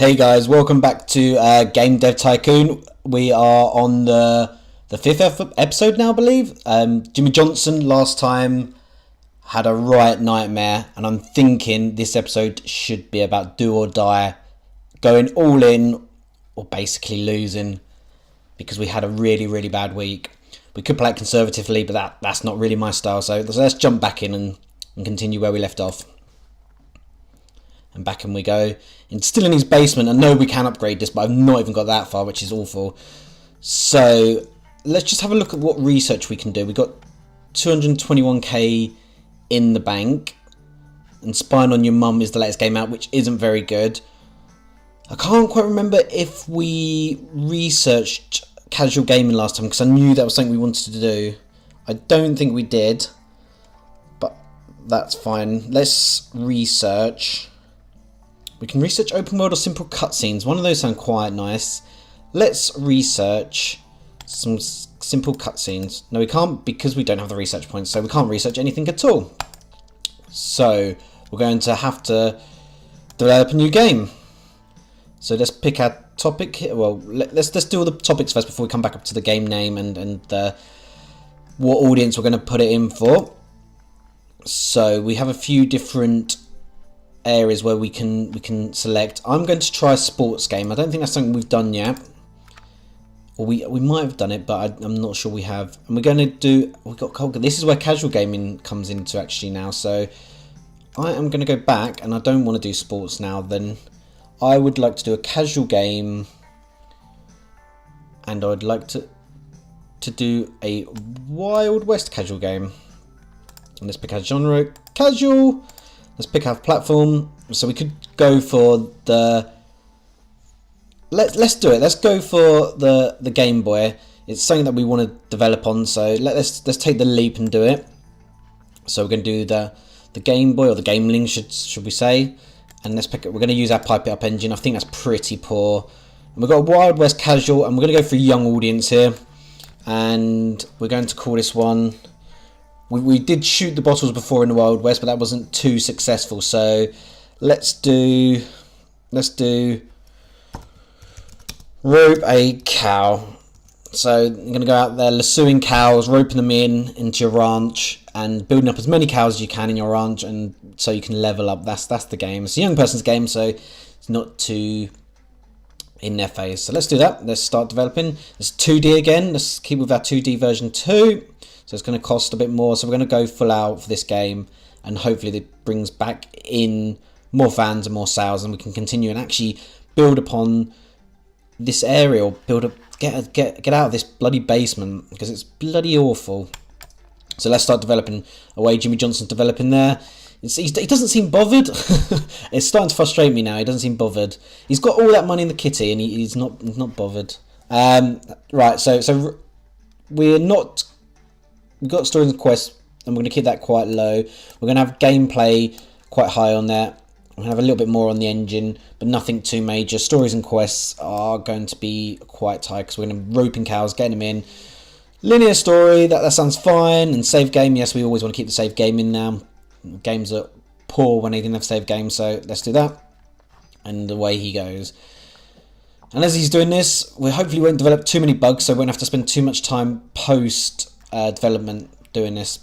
Hey guys, welcome back to Game Dev Tycoon. We are on the fifth episode now, I believe. Jimmy Johnson last time had a right nightmare, and I'm thinking this episode should be about do or die, going all in or basically losing, because we had a really bad week. We could play it conservatively, but that's not really my style. So let's jump back in and continue where we left off. And back in we go. And still in his basement. I know we can upgrade this, but I've not even got that far, which is awful. So let's just have a look at what research we can do. We've got 221k in the bank. And Spying on Your Mum is the latest game out, which isn't very good. I can't quite remember if we researched casual gaming last time, because I knew that was something we wanted to do. I don't think we did, but that's fine. Let's research. We can research open world or simple cutscenes. One of those sound quite nice. Let's research some simple cutscenes. No, we can't, because we don't have the research points, so we can't research anything at all. So we're going to have to develop a new game. So let's pick our topic here. Well, let's do all the topics first before we come back up to the game name and what audience we're going to put it in for. So we have a few different areas where we can select. I'm going to try a sports game. I don't think that's something we've done yet, or we might have done it, but I'm not sure we have. And we're going to do. This is where casual gaming comes into actually now. So I am going to go back, and I don't want to do sports now. Then I would like to do a casual game, and I'd like to do a Wild West casual game. And let's pick our genre, casual. Let's pick our platform. So we could go for the. Let's do it. Let's go for the GameBoy. It's something that we want to develop on. So let's take the leap and do it. So we're going to do the GameBoy, or the Gameling, should we say? And let's pick it. We're going to use our Pipe It Up engine. I think that's pretty poor. And we've got a Wild West casual, and we're going to go for a young audience here. And we're going to call this one. We did shoot the bottles before in the Wild West, but that wasn't too successful. So let's do rope a cow. So you're going to go out there lassoing cows, roping them into your ranch, and building up as many cows as you can in your ranch, and so you can level up. That's the game. It's a young person's game, so it's not too in their face. So let's do that. Let's start developing. It's 2D again. Let's keep with our 2D version 2. So it's going to cost a bit more. So we're going to go full out for this game, and hopefully it brings back in more fans and more sales, and we can continue and actually build upon this area, or get out of this bloody basement, because it's bloody awful. So let's start developing away. Jimmy Johnson's developing there. He doesn't seem bothered. It's starting to frustrate me now. He doesn't seem bothered. He's got all that money in the kitty, and he's not bothered. Right. So we're not. We've got stories and quests, and we're going to keep that quite low. We're going to have gameplay quite high on that. We're going to have a little bit more on the engine, but nothing too major. Stories and quests are going to be quite tight, because we're going to be roping cows, getting them in. Linear story, that sounds fine. And save game, yes, we always want to keep the save game in now. Games are poor when they didn't have save games, so let's do that. And away he goes. And as he's doing this, we hopefully won't develop too many bugs, so we won't have to spend too much time post development doing this.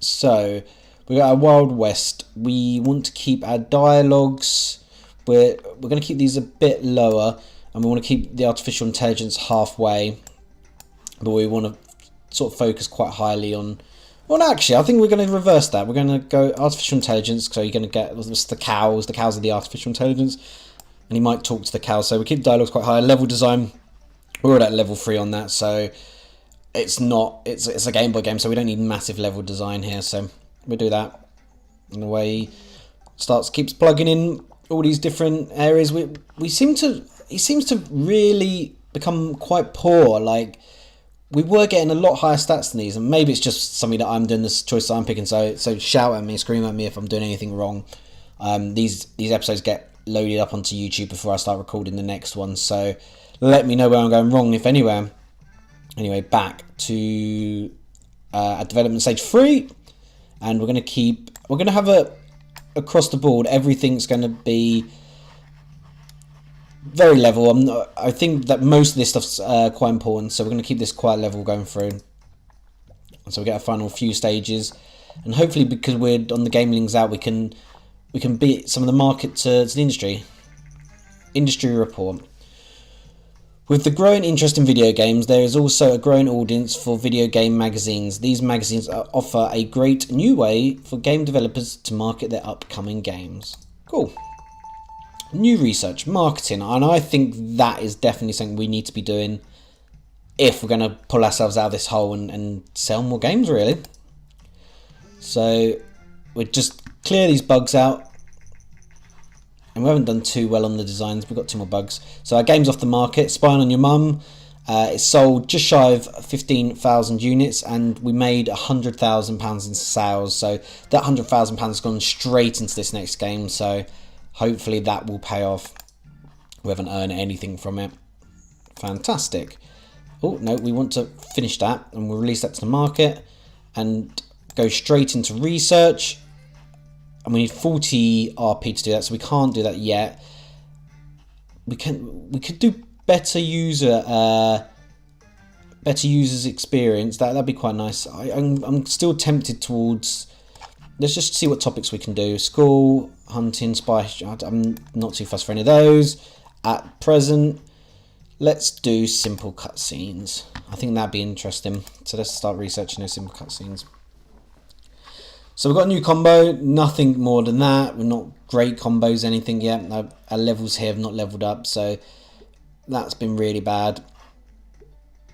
So we got our Wild West. We want to keep our dialogues. We're going to keep these a bit lower, and we want to keep the artificial intelligence halfway, but we want to sort of focus quite highly on. Well, actually, I think we're going to reverse that. We're going to go artificial intelligence. So you're going to get the cows. The cows are the artificial intelligence, and he might talk to the cows. So we keep dialogues quite high. Level design, we're already at level 3 on that. So it's a Game Boy game, so we don't need massive level design here. So we'll do that. And the way he keeps plugging in all these different areas. He seems to really become quite poor. Like, we were getting a lot higher stats than these, and maybe it's just something that I'm doing, this choice that I'm picking. So shout at me, scream at me if I'm doing anything wrong. These episodes get loaded up onto YouTube before I start recording the next one. So let me know where I'm going wrong, if anywhere. Anyway, back to at development stage 3, and we're going to have across the board, everything's going to be very level. I think that most of this stuff's quite important, so we're going to keep this quite level going through. So we get a final few stages, and hopefully, because we're on the game links out, we can beat some of the market to the industry. Industry report. With the growing interest in video games, there is also a growing audience for video game magazines. These magazines offer a great new way for game developers to market their upcoming games. Cool. New research, marketing, and I think that is definitely something we need to be doing if we're going to pull ourselves out of this hole and sell more games, really. So we just clear these bugs out. And we haven't done too well on the designs. We've got 2 more bugs. So our game's off the market. Spying on Your Mum. It's sold just shy of 15,000 units, and we made £100,000 in sales. So that £100,000 has gone straight into this next game. So hopefully that will pay off. We haven't earned anything from it. Fantastic. Oh, no, we want to finish that, and we'll release that to the market and go straight into research. And we need 40 RP to do that, so we can't do that yet. We could do better users experience. That'd be quite nice. I'm still tempted towards. Let's just see what topics we can do. School, hunting, spy. I'm not too fussed for any of those at present. Let's do simple cutscenes. I think that'd be interesting. So let's start researching those simple cutscenes. So we've got a new combo, nothing more than that. We're not great combos, anything yet. Our levels here have not leveled up, so that's been really bad.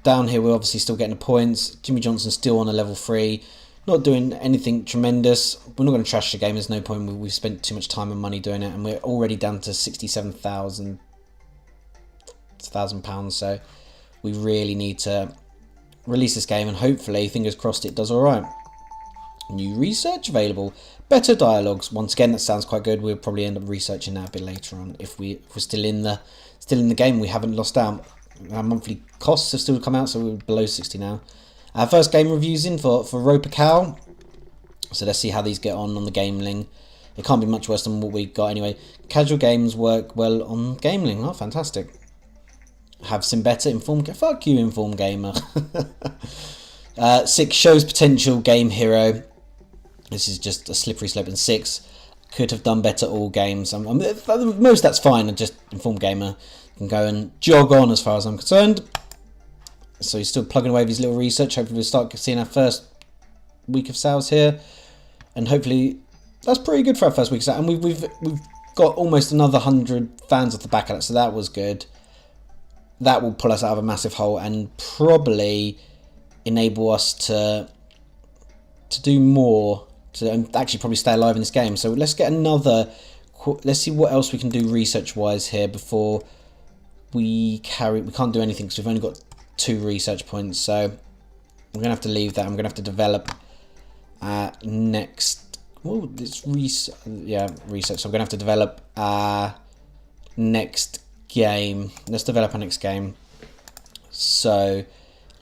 Down here, we're obviously still getting the points. Jimmy Johnson's still on a level 3. Not doing anything tremendous. We're not going to trash the game. There's no point. We've spent too much time and money doing it, and we're already down to £67,000. So we really need to release this game, and hopefully, fingers crossed, it does all right. New research available. Better dialogues. Once again, that sounds quite good. We'll probably end up researching that a bit later on if we're still in the game. We haven't lost out. Our monthly costs have still come out, so we're below 60 now. Our first game reviews in for Roper Cow. So let's see how these get on the Gameling. It can't be much worse than what we got anyway. Casual games work well on Gameling. Oh, fantastic. Have some better Informed. Fuck you, Informed Gamer. 6 shows potential game hero. This is just a slippery slope, and 6 could have done better all games. Most that's fine, and just Informed Gamer can go and jog on as far as I'm concerned. So he's still plugging away with his little research. Hopefully we'll start seeing our first week of sales here, and hopefully that's pretty good for our first week of sales. And we've got almost another 100 fans off the back of that, so that was good. That will pull us out of a massive hole and probably enable us to do more, to actually probably stay alive in this game. So let's get another. Let's see what else we can do research wise here before we can't do anything because we've only got 2 research points. So we're gonna have to leave that. I'm gonna have to develop next. Oh, it's research. So we're gonna have to develop next game. Let's develop our next game. So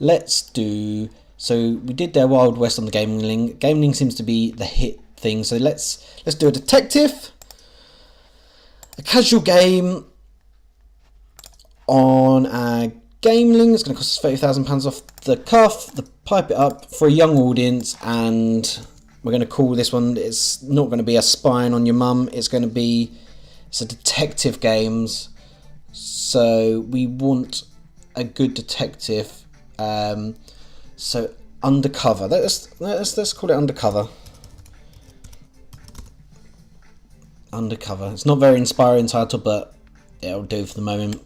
let's do. So we did their Wild West on the Gameling. Gameling seems to be the hit thing. So let's do a detective, a casual game on our Gameling. It's going to cost us £30,000 off the cuff. Pipe it up for a young audience, and we're going to call this one. It's not going to be a Spying on Your Mum. It's a detective games. So we want a good detective. So Undercover. Let's call it Undercover. Undercover. It's not very inspiring title, but it'll do for the moment.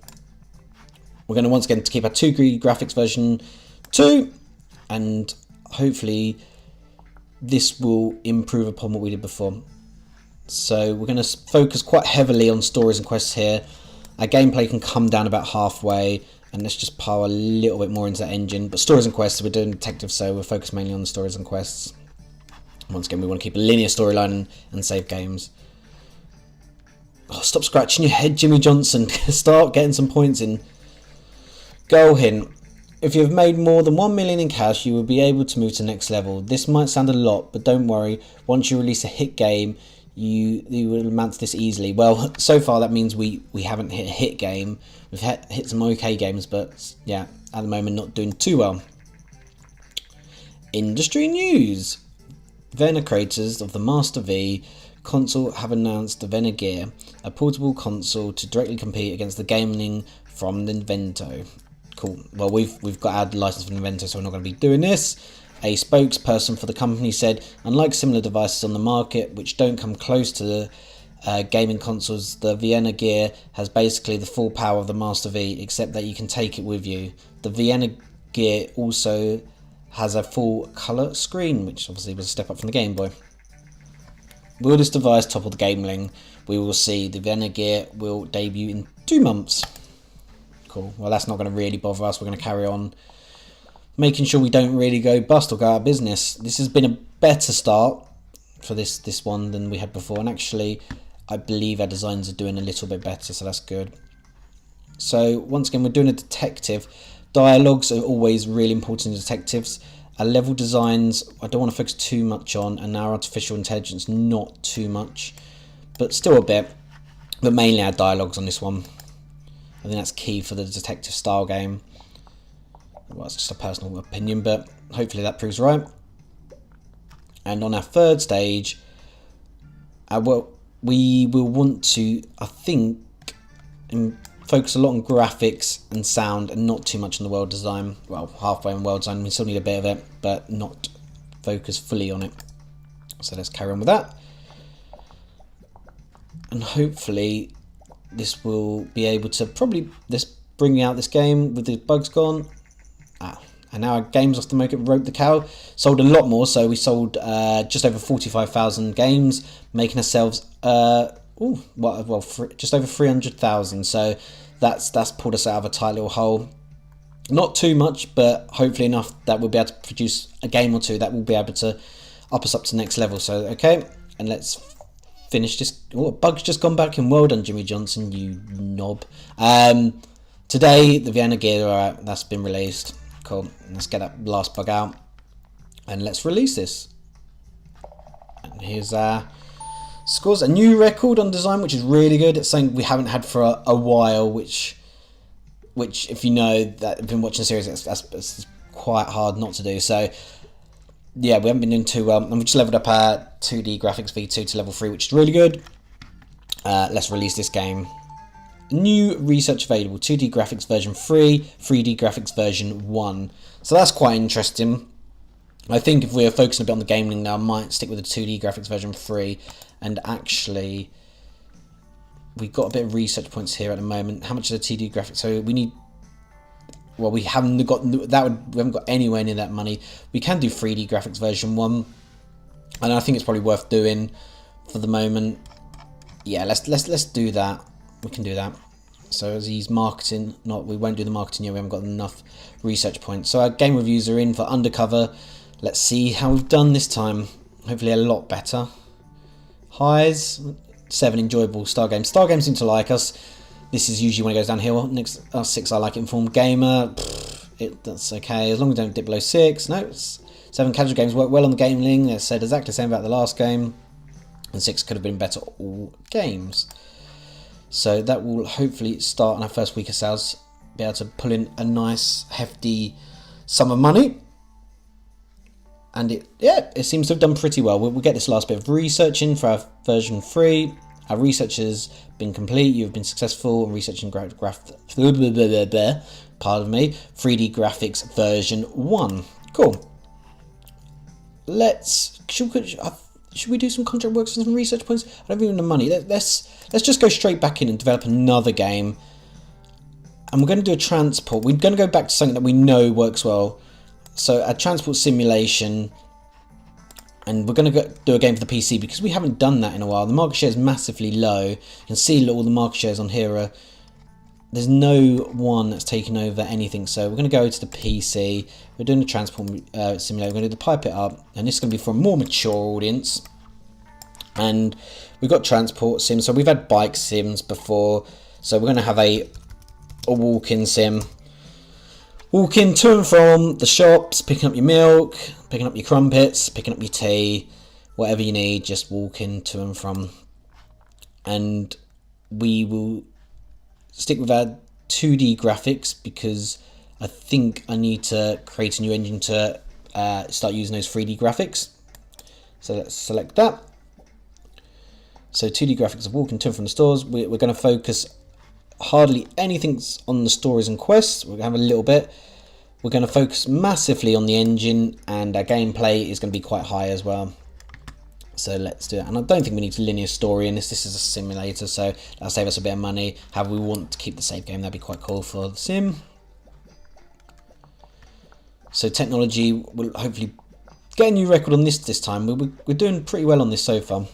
We're going to once again to keep our 2 graphics version 2, and hopefully this will improve upon what we did before. So we're going to focus quite heavily on stories and quests here. Our gameplay can come down about halfway, and let's just power a little bit more into that engine. But stories and quests, we're doing detective, so we're focused mainly on the stories and quests. Once again, we want to keep a linear storyline and save games. Oh, stop scratching your head, Jimmy Johnson. Start getting some points in. Goal hint. If you've made more than 1 million in cash, you will be able to move to the next level. This might sound a lot, but don't worry. Once you release a hit game, you will amount to this easily. Well, so far that means we haven't hit a hit game. We've hit some okay games, but yeah, at the moment not doing too well. Industry news. Vena creators of the Master V console have announced the Vena Gear, a portable console to directly compete against the gaming from Nintendo. Cool. Well, we've got our license from Nintendo, so we're not going to be doing this. A spokesperson for the company said, unlike similar devices on the market which don't come close to the gaming consoles, the Vienna Gear has basically the full power of the Master V, except that you can take it with you. The Vienna Gear also has a full colour screen, which obviously was a step up from the Game Boy. Will this device topple the Gameling? We will see. The Vienna Gear will debut in 2 months. Cool. Well, that's not going to really bother us. We're going to carry on making sure we don't really go bust or go out of business. This has been a better start for this one than we had before, and actually I believe our designs are doing a little bit better, so that's good. So once again, we're doing a detective. Dialogues are always really important in detectives. Our level designs I don't want to focus too much on, and our artificial intelligence not too much, but still a bit. But mainly our dialogues on this one. I think that's key for the detective style game. Well, it's just a personal opinion, but hopefully that proves right. And on our 3rd stage, we will want to, I think, focus a lot on graphics and sound and not too much on the world design. Well, halfway on world design, we still need a bit of it, but not focus fully on it. So let's carry on with that. And hopefully this will be able to bring out this game with the bugs gone. And now our games off the market broke the cow. Sold a lot more, so we sold just over 45,000 games, making ourselves just over 300,000. So that's pulled us out of a tight little hole. Not too much, but hopefully enough that we'll be able to produce a game or two that will be able to up us up to the next level. So okay, and let's finish this. Oh, bug's just gone back in. Well done, Jimmy Johnson, you knob. Today the Vienna Gear, alright, that's been released. Cool. Let's get that last bug out and let's release this. And here's our scores. A new record on design, which is really good. It's something we haven't had for a while, which if you know that have been watching the series, that's quite hard not to do. So yeah, we haven't been doing too well, and we just leveled up our 2D graphics V2 to level 3, which is really good. Let's release this game. New research available, 2D graphics version 3, 3D graphics version 1. So that's quite interesting. I think if we're focusing a bit on the gaming now, I might stick with the 2D graphics version 3. And actually, we've got a bit of research points here at the moment. How much is the 2D graphics? So we need... Well, we haven't got that. We haven't got anywhere near that money. We can do 3D graphics version 1. And I think it's probably worth doing for the moment. Yeah, let's do that. We can do that. So as he's marketing, we won't do the marketing yet. We haven't got enough research points. So our game reviews are in for Undercover. Let's see how we've done this time. Hopefully a lot better. Highs 7, enjoyable. Star Games. Star Games seem to like us. This is usually when it goes downhill. Next 6, I like Informed Gamer. That's okay as long as we don't dip below 6. No, 7, Casual Games work well on the Gameling. They said exactly the same about the last game. And 6 could have been better all games. So that will hopefully start on our first week of sales, be able to pull in a nice hefty sum of money. And it seems to have done pretty well. We'll get this last bit of research in for our version 3. Our research has been complete. You've been successful in researching 3D graphics version 1. Cool. Should we do some contract works for some research points? I don't even have money. Let's just go straight back in and develop another game. And we're going to do a transport. We're going to go back to something that we know works well. So a transport simulation. And we're going to do a game for the PC because we haven't done that in a while. The market share is massively low. You can see all the market shares on here. There's no one that's taken over anything. So we're going to go to the PC. We're doing the transport simulator. We're going to do the pipe it up. And this is going to be for a more mature audience. And we've got transport sims. So we've had bike sims before. So we're going to have a walk-in sim. Walking to and from the shops, picking up your milk, picking up your crumpets, picking up your tea. whatever you need, just walk in to and from. And we will stick with our 2D graphics because I think I need to create a new engine to start using those 3D graphics. So let's select that. So 2D graphics of walking to and from the stores. We're going to focus hardly anything on the stories and quests. We're going to have a little bit. We're going to focus massively on the engine, and our gameplay is going to be quite high as well. So let's do it. And I don't think we need a linear story in this. This is a simulator, so that'll save us a bit of money. However, we want to keep the save game. That'd be quite cool for the sim. So technology will hopefully get a new record on this time. We're doing pretty well on this so far.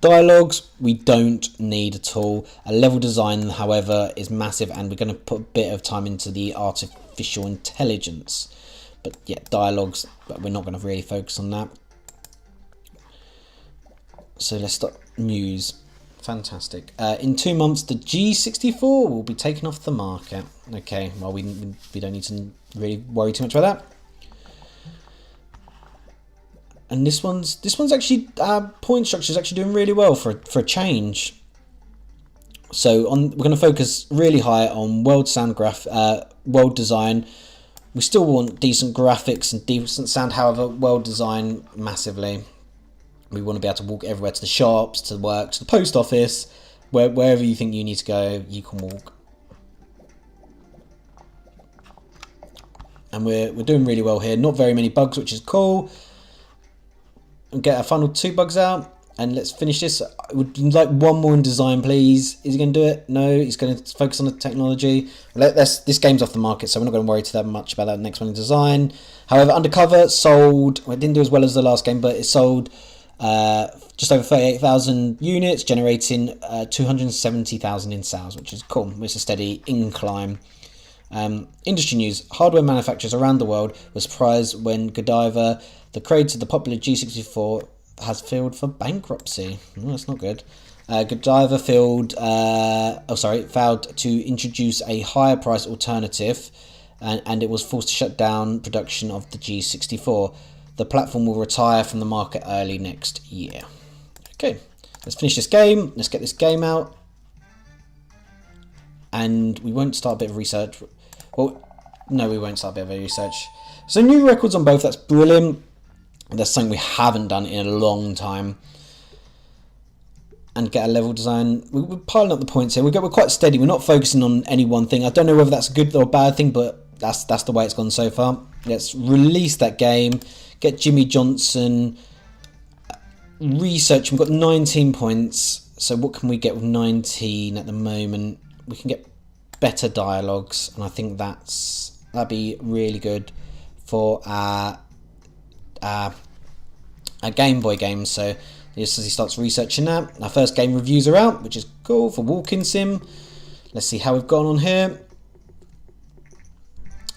Dialogues, we don't need at all. A level design, however, is massive, and we're going to put a bit of time into the artificial intelligence. But yeah, dialogues, but we're not going to really focus on that. So let's start news. Fantastic. In 2 months, the G64 will be taken off the market. Okay, well, we don't need to really worry too much about that. And this one's actually point structure is actually doing really well for a change. So we're going to focus really high on world design. We still want decent graphics and decent sound, however, world design massively. We want to be able to walk everywhere, to the shops, to work, to the post office, wherever you think you need to go, you can walk. And we're doing really well here. Not very many bugs, which is cool. And get our final 2 bugs out, and let's finish this. I would like one more in design, please. Is he going to do it? No, he's going to focus on the technology. This game's off the market, so we're not going to worry too much about that next one in design. However, Undercover sold. Well, it didn't do as well as the last game, but it sold just over 38,000 units, generating 270,000 in sales, which is cool. It's a steady incline. Industry news. Hardware manufacturers around the world were surprised when Godiva, the creator of the popular G64, has filed for bankruptcy. That's not good. Godiva failed to introduce a higher price alternative, and it was forced to shut down production of the G64. The platform will retire from the market early next year. Okay, let's finish this game. Let's get this game out. And we won't start a bit of research. Well, no, we won't start a bit of research. So new records on both. That's brilliant. That's something we haven't done in a long time. And get a level design. We're piling up the points here. We're quite steady. We're not focusing on any one thing. I don't know whether that's a good or a bad thing, but that's the way it's gone so far. Let's release that game. Get Jimmy Johnson. Research. We've got 19 points. So what can we get with 19 at the moment? We can get better dialogues, and I think that'd be really good for our GameBoy games. So just as he starts researching that, our first game reviews are out, which is cool for Walking Sim. Let's see how we've gone on here.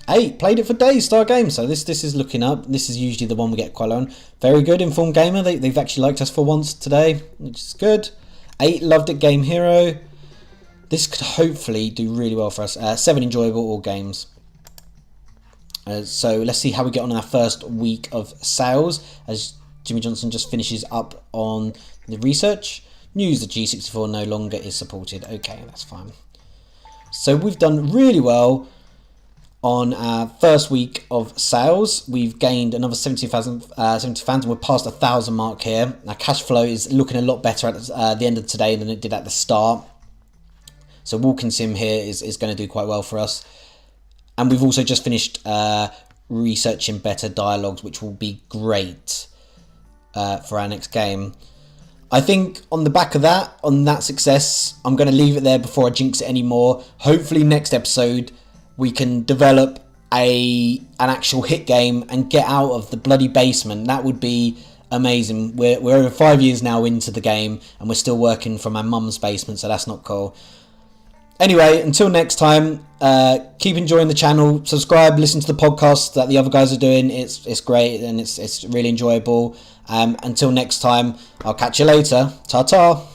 8, played it for days, star game. So this is looking up. This is usually the one we get quite low on. Very good, Informed Gamer. They've actually liked us for once today, which is good. 8, loved it, Game Hero. This could hopefully do really well for us. 7, enjoyable, all games. So let's see how we get on in our first week of sales as Jimmy Johnson just finishes up on the research. News, the G64 no longer is supported. Okay, that's fine. So we've done really well on our first week of sales. We've gained another 70 fans, and we're past 1,000 mark here. Our cash flow is looking a lot better at the end of today than it did at the start. So Walking Sim here is going to do quite well for us. And we've also just finished researching better dialogues, which will be great for our next game. I think on the back of that, on that success, I'm going to leave it there before I jinx it anymore. Hopefully next episode we can develop an actual hit game and get out of the bloody basement. That would be amazing. We're over 5 years now into the game and we're still working from our mum's basement, so that's not cool. Anyway, until next time, keep enjoying the channel, subscribe, listen to the podcasts that the other guys are doing. It's great and it's really enjoyable. Until next time, I'll catch you later. Ta-ta.